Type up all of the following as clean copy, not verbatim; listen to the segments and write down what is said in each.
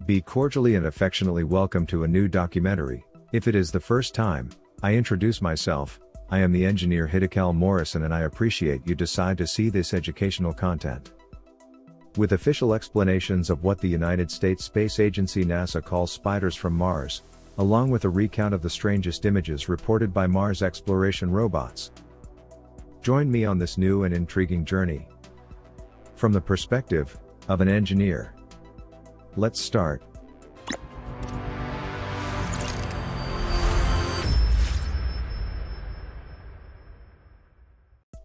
Be cordially and affectionately welcome to a new documentary. If it is the first time, I introduce myself. I am the engineer Hiddekel Morrison, and I appreciate you decide to see this educational content. With official explanations of what the United States Space Agency NASA calls spiders from Mars, along with a recount of the strangest images reported by Mars exploration robots. Join me on this new and intriguing journey from the perspective of an engineer. Let's start.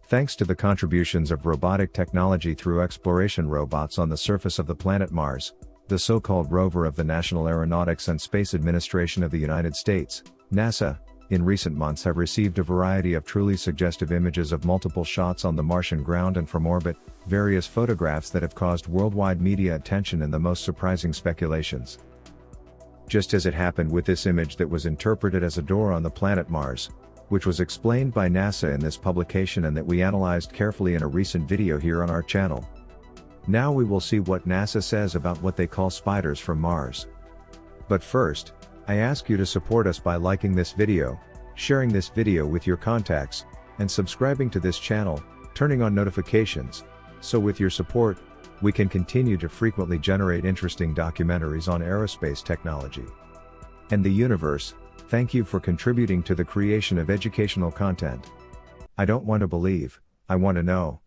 Thanks to the contributions of robotic technology through exploration robots on the surface of the planet Mars, the so-called rover of the National Aeronautics and Space Administration of the United States, NASA, in recent months have received a variety of truly suggestive images of multiple shots on the Martian ground and from orbit, various photographs that have caused worldwide media attention and the most surprising speculations. Just as it happened with this image that was interpreted as a door on the planet Mars, which was explained by NASA in this publication and that we analyzed carefully in a recent video here on our channel. Now we will see what NASA says about what they call spiders from Mars. But first, I ask you to support us by liking this video, sharing this video with your contacts, and subscribing to this channel, turning on notifications, so with your support, we can continue to frequently generate interesting documentaries on aerospace technology and the universe. Thank you for contributing to the creation of educational content. I don't want to believe, I want to know.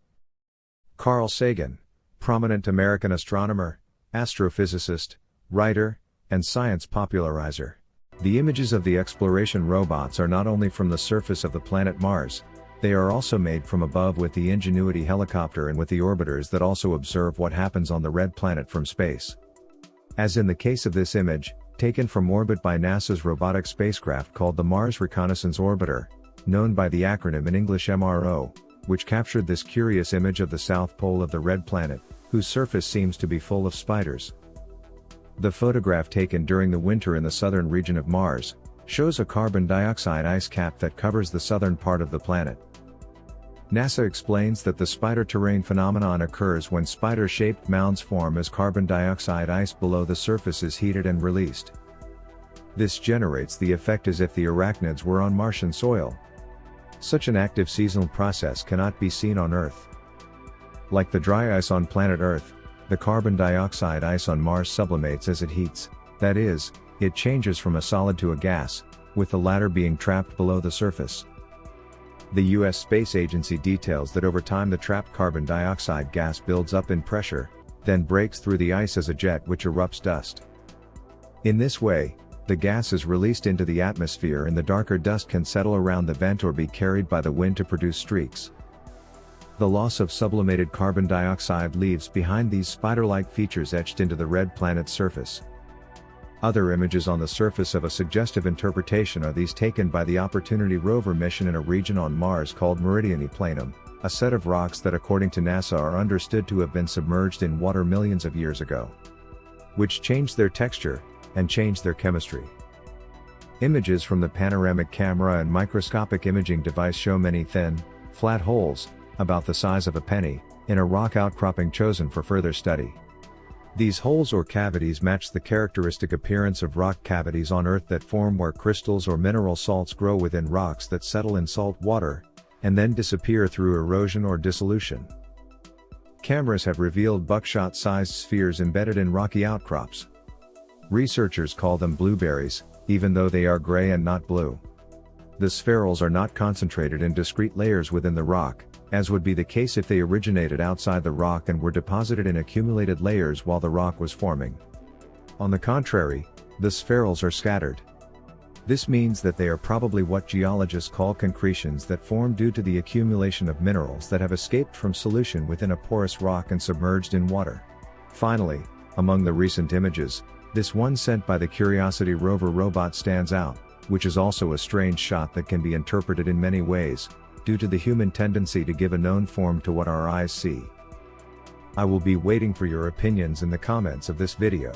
Carl Sagan, prominent American astronomer, astrophysicist, writer, and science popularizer. The images of the exploration robots are not only from the surface of the planet Mars, they are also made from above with the Ingenuity helicopter and with the orbiters that also observe what happens on the red planet from space. As in the case of this image, taken from orbit by NASA's robotic spacecraft called the Mars Reconnaissance Orbiter, known by the acronym in English MRO, which captured this curious image of the south pole of the red planet, whose surface seems to be full of spiders. The photograph taken during the winter in the southern region of Mars, shows a carbon dioxide ice cap that covers the southern part of the planet. NASA explains that the spider terrain phenomenon occurs when spider-shaped mounds form as carbon dioxide ice below the surface is heated and released. This generates the effect as if the arachnids were on Martian soil. Such an active seasonal process cannot be seen on Earth. Like the dry ice on planet Earth, the carbon dioxide ice on Mars sublimates as it heats, that is, it changes from a solid to a gas, with the latter being trapped below the surface. The U.S. Space Agency details that over time the trapped carbon dioxide gas builds up in pressure, then breaks through the ice as a jet which erupts dust. In this way, the gas is released into the atmosphere and the darker dust can settle around the vent or be carried by the wind to produce streaks. The loss of sublimated carbon dioxide leaves behind these spider-like features etched into the red planet's surface. Other images on the surface of a suggestive interpretation are these taken by the Opportunity rover mission in a region on Mars called Meridiani Planum, a set of rocks that according to NASA are understood to have been submerged in water millions of years ago, which changed their texture, and changed their chemistry. Images from the panoramic camera and microscopic imaging device show many thin, flat holes, about the size of a penny, in a rock outcropping chosen for further study. These holes or cavities match the characteristic appearance of rock cavities on Earth that form where crystals or mineral salts grow within rocks that settle in salt water, and then disappear through erosion or dissolution. Cameras have revealed buckshot-sized spheres embedded in rocky outcrops. Researchers call them blueberries, even though they are gray and not blue. The spherules are not concentrated in discrete layers within the rock, as would be the case if they originated outside the rock and were deposited in accumulated layers while the rock was forming. On the contrary, the spherules are scattered. This means that they are probably what geologists call concretions that form due to the accumulation of minerals that have escaped from solution within a porous rock and submerged in water. Finally, among the recent images, this one sent by the Curiosity rover robot stands out, which is also a strange shot that can be interpreted in many ways, due to the human tendency to give a known form to what our eyes see. I will be waiting for your opinions in the comments of this video.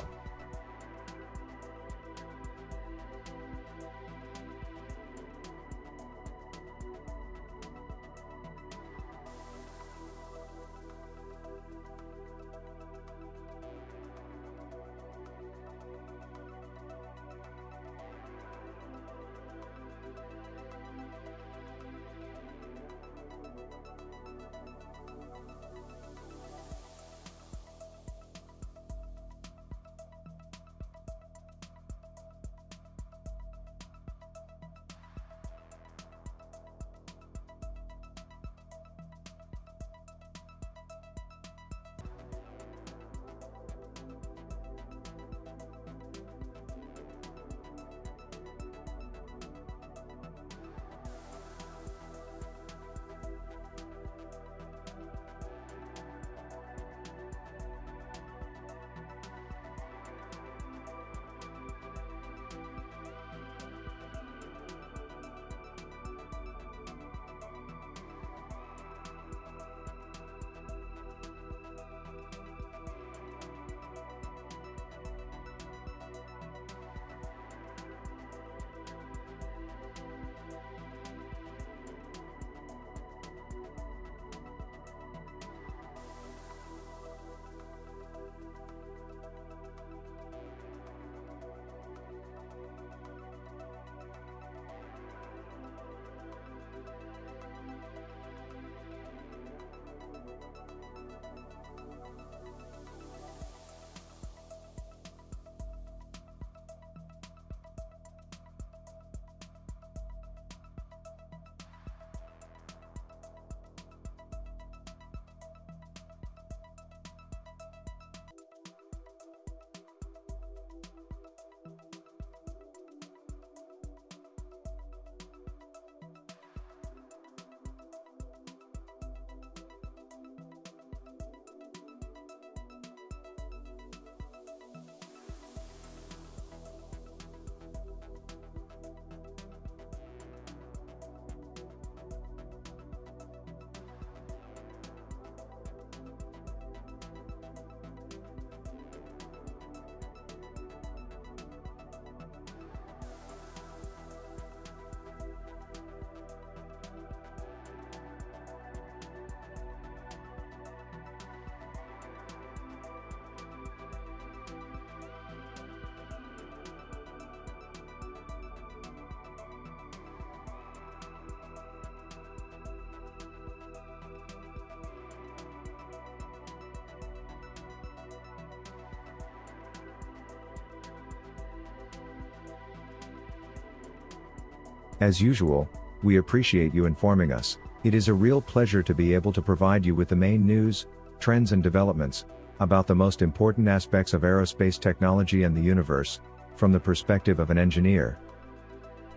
As usual, we appreciate you informing us. It is a real pleasure to be able to provide you with the main news, trends and developments about the most important aspects of aerospace technology and the universe, from the perspective of an engineer.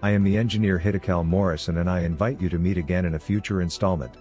I am the engineer Hiddekel Morrison, and I invite you to meet again in a future installment.